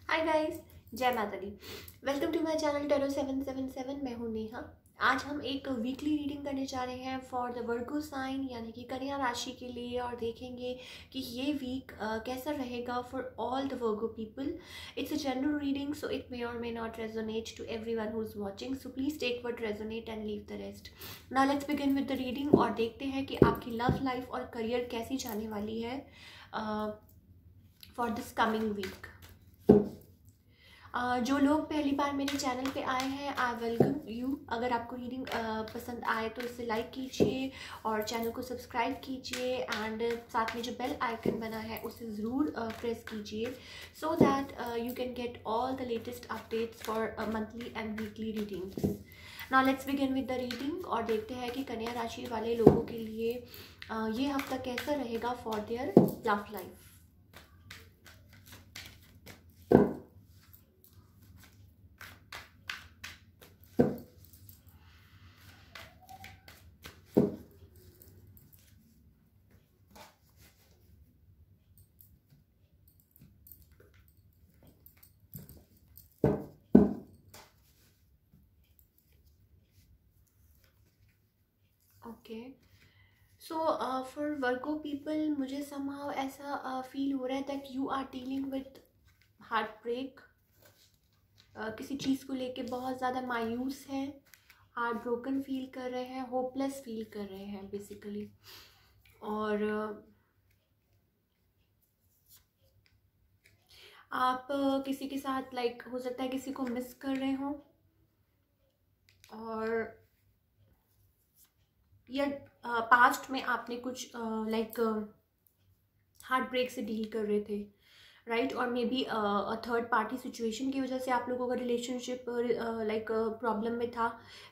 हाय guys, जय माता दी। Welcome to my channel tarot 777। मैं हूँ नेहा। आज हम एक वीकली रीडिंग करने जा रहे हैं फॉर द वर्गो साइन यानी कि कन्या राशि के लिए, और देखेंगे कि ये वीक कैसा रहेगा for all the Virgo people. It's a general reading, so it may or may not resonate to everyone who is watching, so please take what resonate and leave the rest. Now let's begin with the reading और देखते हैं कि आपकी love life और career कैसी जाने वाली है फॉर दिस कमिंग वीक। जो लोग पहली बार मेरे चैनल पे आए हैं, आई वेलकम यू। अगर आपको रीडिंग पसंद आए तो इसे लाइक कीजिए और चैनल को सब्सक्राइब कीजिए, एंड साथ में जो बेल आइकन बना है उसे ज़रूर प्रेस कीजिए, so that you can get all the latest updates for monthly and weekly readings. Now let's begin with the reading और देखते हैं कि कन्या राशि वाले लोगों के लिए ये हफ्ता कैसा रहेगा for their love life. Okay, so for Virgo people मुझे समहाउ ऐसा फील हो रहा है that you are dealing with heart break. किसी चीज़ को लेके बहुत ज़्यादा मायूस है, हार्ट ब्रोकन फील कर रहे हैं, होपलेस फील कर रहे हैं बेसिकली। और आप किसी के साथ लाइक हो सकता है किसी को मिस कर रहे हो, और या पास्ट में आपने कुछ लाइक हार्ट ब्रेक से डील कर रहे थे, राइट। और may B third party situation की वजह से आप लोगों का रिलेशनशिप लाइक प्रॉब्लम में था।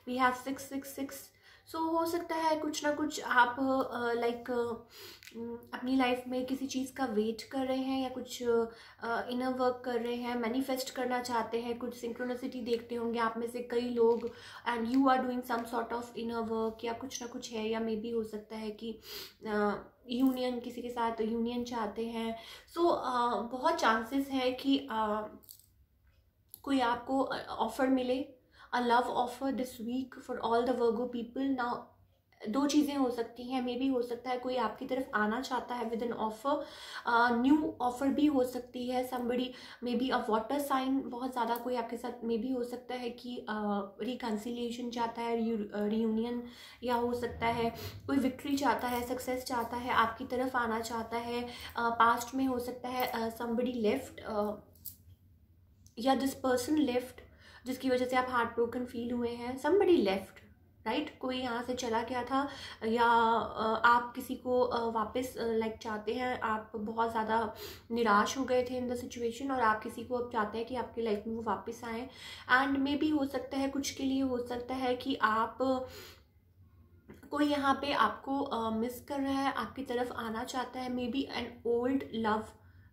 वी हैव 666, सो हो सकता है कुछ ना कुछ आप लाइक अपनी लाइफ में किसी चीज़ का वेट कर रहे हैं, या कुछ इनर वर्क कर रहे हैं, मैनिफेस्ट करना चाहते हैं। कुछ सिंक्रोनिसिटी देखते होंगे आप में से कई लोग, and you are doing some sort of inner work, या कुछ ना कुछ है। या मे बी हो सकता है कि यूनियन, किसी के साथ यूनियन चाहते हैं। सो बहुत चांसेस है कि कोई आपको ऑफर मिले, a love offer this week for all the Virgo people. Now दो चीज़ें हो सकती हैं, मे बी हो सकता है कोई आपकी तरफ आना चाहता है with an offer, new offer भी हो सकती है। Somebody may be a water sign, बहुत ज़्यादा कोई आपके साथ मे बी हो सकता है कि रिकन्सिलिएशन चाहता है, रियूनियन, या हो सकता है कोई विक्ट्री चाहता है, सक्सेस चाहता है, आपकी तरफ आना चाहता है। पास्ट में हो सकता है समबडी लेफ्ट, या दिस पर्सन लेफ्ट, जिसकी वजह से आप हार्ट ब्रोकन फील हुए हैं। Somebody left, right. कोई यहाँ से चला गया था, या आप किसी को वापस लाइक चाहते हैं। आप बहुत ज़्यादा निराश हो गए थे इन द सिचुएशन, और आप किसी को अब चाहते हैं कि आपकी लाइफ में वो वापस आए। एंड मे बी हो सकता है कुछ के लिए हो सकता है कि आप कोई यहाँ पे आपको मिस कर रहा है, आपकी तरफ आना चाहता है, maybe an old love,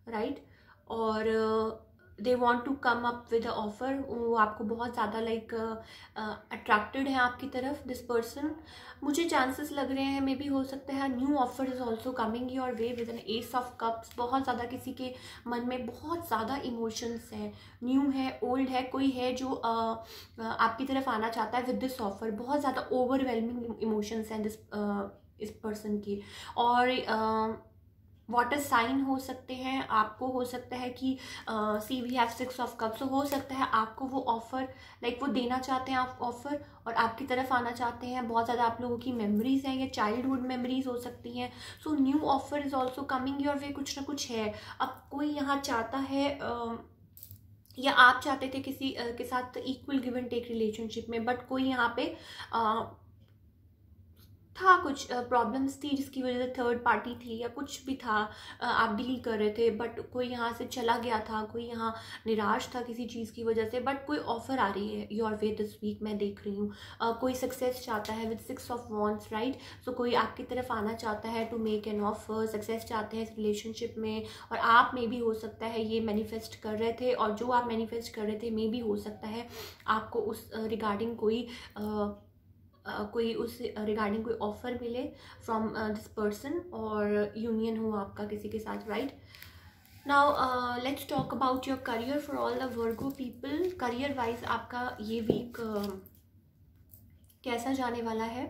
right. और they want to come up with a offer, वो आपको बहुत ज़्यादा लाइक अट्रैक्टेड है आपकी तरफ, दिस पर्सन। मुझे चांसेस लग रहे हैं, मे बी हो सकता है new offer is also coming your way with an ace of cups. बहुत ज़्यादा किसी के मन में बहुत ज़्यादा इमोशंस हैं, न्यू है, ओल्ड है, कोई है जो आपकी तरफ आना चाहता है विद दिस ऑफर। बहुत ज़्यादा ओवरवेलमिंग इमोशंस हैं दिस इस पर्सन की। और वाटर साइन हो सकते हैं, आपको हो सकता है कि सी वी हैव 6 ऑफ कप्स, हो सकता है आपको वो ऑफर लाइक वो देना चाहते हैं आप ऑफर, और आपकी तरफ आना चाहते हैं। बहुत ज़्यादा आप लोगों की मेमोरीज हैं, या चाइल्डहुड मेमोरीज हो सकती हैं। So new offer is also coming your वे, कुछ ना कुछ है। अब कोई यहाँ चाहता है या आप चाहते थे किसी के साथ equal give and take relationship में, बट कोई यहाँ पे था, कुछ प्रॉब्लम्स थी जिसकी वजह से थर्ड पार्टी थी, या कुछ भी था, आप डील कर रहे थे, बट कोई यहाँ से चला गया था, कोई यहाँ निराश था किसी चीज़ की वजह से, बट कोई ऑफर आ रही है योर वे दिस वीक, मैं देख रही हूँ। कोई सक्सेस चाहता है with 6 of wands, right. So कोई आपकी तरफ आना चाहता है to make an offer, success चाहते हैं इस रिलेशनशिप में, और आप में भी हो सकता है ये मैनिफेस्ट कर रहे थे, और जो आप मैनिफेस्ट कर रहे थे मे भी हो सकता है आपको उस रिगार्डिंग कोई उस रिगार्डिंग कोई ऑफर मिले फ्रॉम दिस पर्सन, और यूनियन हो आपका किसी के साथ, right. Now let's talk about your career for all the Virgo people. Career wise आपका ये वीक कैसा जाने वाला है?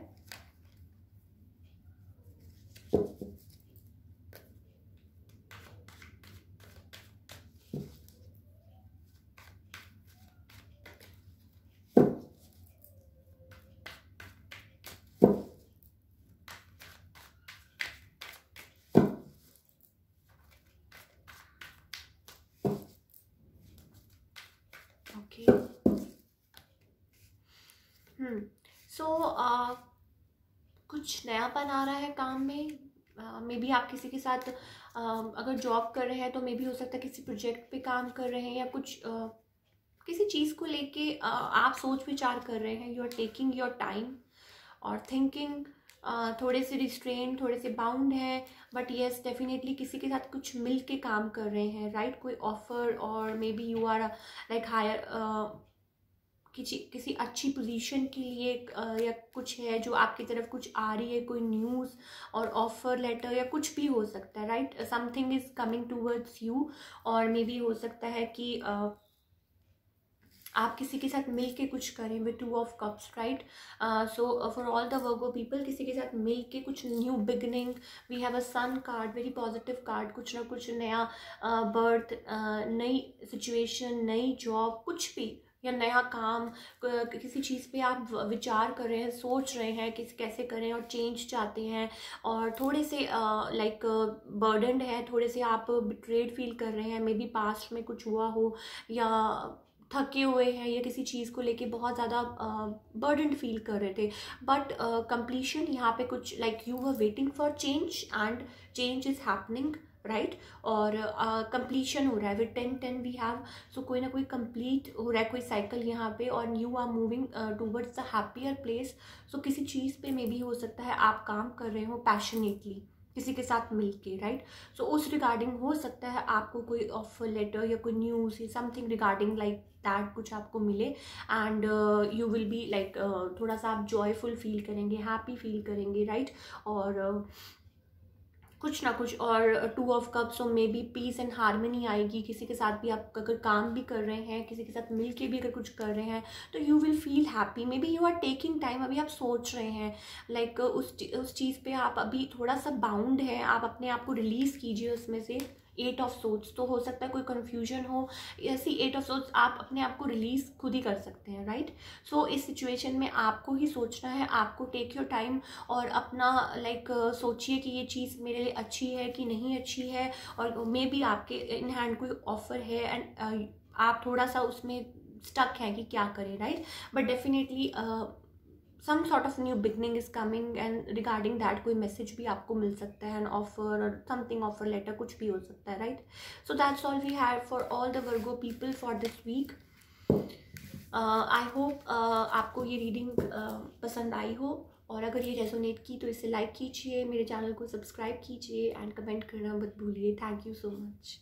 ओके, सो कुछ नयापन आ रहा है काम में। मे बी आप किसी के साथ अगर जॉब कर रहे हैं तो मे बी हो सकता है किसी प्रोजेक्ट पे काम कर रहे हैं, या कुछ किसी चीज़ को लेके आप सोच विचार कर रहे हैं। You are taking your time और थिंकिंग, थोड़े से रिस्ट्रेन, थोड़े से बाउंड है, बट येस डेफिनेटली किसी के साथ कुछ मिल के काम कर रहे हैं, राइट? कोई ऑफर, और may be you are like higher किसी अच्छी पोजीशन के लिए, या कुछ है जो आपकी तरफ कुछ आ रही है, कोई न्यूज़ और ऑफर लेटर या कुछ भी हो सकता है, right? Something is coming towards you, और मे बी हो सकता है कि आप किसी के साथ मिल के कुछ करें with 2 of cups, right? So for all the Virgo people, किसी के साथ मिल के कुछ new beginning. We have a sun card, very positive card. कुछ ना कुछ नया बर्थ, नई सिचुएशन, नई जॉब, कुछ भी, या नया काम, किसी चीज़ पे आप विचार कर रहे हैं, सोच रहे हैं कि कैसे करें, और चेंज चाहते हैं, और थोड़े से लाइक बर्डनड है, थोड़े से आप बिट्रेड फील कर रहे हैं। मे बी पास्ट में कुछ हुआ हो, या थके हुए हैं, या किसी चीज़ को लेके बहुत ज़्यादा बर्डन फील कर रहे थे, बट कंप्लीशन यहाँ पे कुछ like you were waiting for change, and change is happening, right? और कंप्लीशन हो रहा है विद 10-10 वी हैव। सो कोई ना कोई कंप्लीट हो रहा है, कोई साइकिल यहाँ पे, और you are moving towards the happier place. So किसी चीज़ पे मे बी हो सकता है आप काम कर रहे हो पैशनेटली किसी के साथ मिलके, राइट? सो उस रिगार्डिंग हो सकता है आपको कोई ऑफर लेटर या कोई न्यूज़ या समथिंग रिगार्डिंग लाइक दैट कुछ आपको मिले, and you will be like थोड़ा सा आप जॉयफुल फील करेंगे, हैप्पी फील करेंगे, राइट? और कुछ ना कुछ, और 2 of cups, so may be peace and harmony आएगी। किसी के साथ भी आप अगर काम भी कर रहे हैं, किसी के साथ मिल के भी अगर कुछ कर रहे हैं, तो you will feel happy. May be you are taking time, अभी आप सोच रहे हैं, लाइक उस चीज़ पे आप अभी थोड़ा सा बाउंड है। आप अपने आप को रिलीज़ कीजिए उसमें से। 8 ऑफ सोर्ट्स, तो हो सकता है कोई कन्फ्यूजन हो, ऐसी 8 ऑफ सोर्ट्स आप अपने आप को रिलीज़ खुद ही कर सकते हैं, राइट? सो इस सिचुएशन में आपको ही सोचना है, आपको टेक योर टाइम, और अपना लाइक सोचिए कि ये चीज़ मेरे लिए अच्छी है कि नहीं अच्छी है, और मे बी आपके इन हैंड कोई ऑफर है, एंड आप थोड़ा सा उसमें स्टक हैं कि क्या करें, right? But definitely some sort of new beginning is coming, and regarding that कोई मैसेज भी आपको मिल सकता है, एन ऑफर और समथिंग, ऑफर लेटर, कुछ भी हो सकता है, right? So that's all we have for all the Virgo people for this week. I hope आपको ये रीडिंग पसंद आई हो, और अगर ये रेजोनेट की तो इसे लाइक कीजिए, मेरे चैनल को सब्सक्राइब कीजिए, एंड कमेंट करना मत भूलिए। Thank you so much.